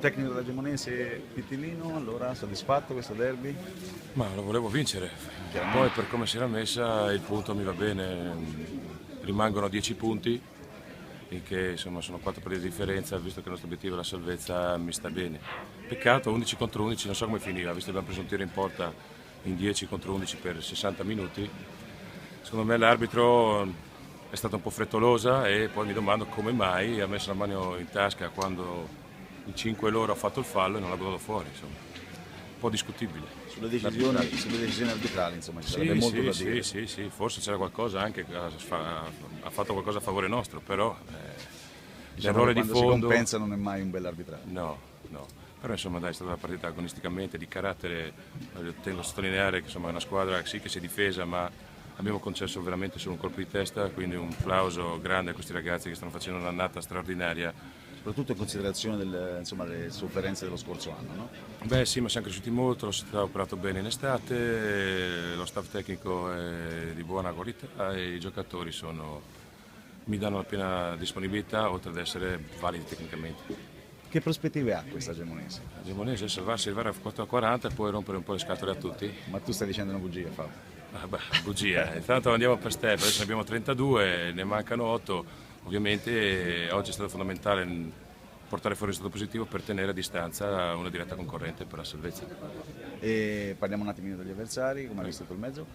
tecnico della Gemonese Pittilino, allora soddisfatto questo derby? Ma lo volevo vincere, poi per come si era messa il punto mi va bene, rimangono 10 punti, il che insomma sono 4 partite di differenza, visto che il nostro obiettivo è la salvezza mi sta bene. Peccato 11 contro 11, non so come finiva, visto che abbiamo preso un tiro in porta in 10 contro 11 per 60 minuti. Secondo me l'arbitro è stata un po' frettolosa e poi mi domando come mai ha messo la mano in tasca quando in 5 loro ha fatto il fallo e non l'ha buttato fuori, insomma. Un po' discutibile. Sulle decisioni arbitrali, insomma, ci sarebbe Sì, molto da sì, dire. sì, sì, forse c'era qualcosa anche che ha fatto qualcosa a favore nostro, però Diciamo l'errore che di quando si fondo. compensa non è mai un bel arbitrato. No, no. Però insomma dai, è stata una partita agonisticamente di carattere, tengo a sottolineare che insomma, è una squadra sì che si è difesa, ma abbiamo concesso veramente solo un colpo di testa, quindi un plauso grande a questi ragazzi che stanno facendo un'annata straordinaria. Soprattutto in considerazione delle sofferenze dello scorso anno, no? Beh sì, ma siamo cresciuti molto, lo staff ha operato bene in estate, lo staff tecnico è di buona qualità e i giocatori mi danno la piena disponibilità oltre ad essere validi tecnicamente. Che prospettive ha questa Gemonese? La Gemonese è salvarsi, arrivare a 4:40 e poi rompere un po' le scatole a tutti. Ma tu stai dicendo una bugia, Fabio. Ah, beh, bugia, intanto andiamo per step, adesso ne abbiamo 32, ne mancano 8, ovviamente oggi è stato fondamentale portare fuori il risultato positivo per tenere a distanza una diretta concorrente per la salvezza. E parliamo un attimino degli avversari, come hai visto il mezzo?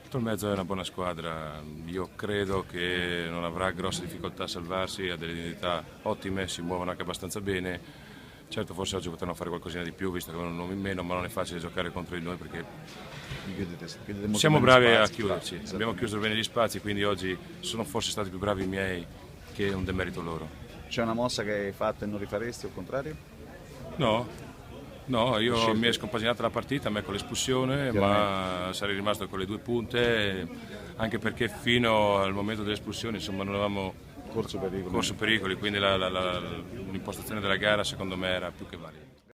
Tutto il mezzo è una buona squadra, io credo che non avrà grosse difficoltà a salvarsi, ha delle identità ottime, si muovono anche abbastanza bene. Certo, forse oggi potranno fare qualcosina di più, visto che avevano un uomo in meno, ma non è facile giocare contro di noi perché Chiudete molto siamo bene bravi a spazi, chiuderci. esatto. Abbiamo chiuso bene gli spazi, quindi oggi sono forse stati più bravi i miei che un demerito loro. C'è una mossa che hai fatto e non rifaresti o al contrario? No, no, io mi è scompaginata la partita, a me con l'espulsione, ma sarei rimasto con le 2 punte, anche perché fino al momento dell'espulsione insomma non avevamo Corso pericoli. corso pericoli, quindi l'impostazione della gara secondo me era più che valida.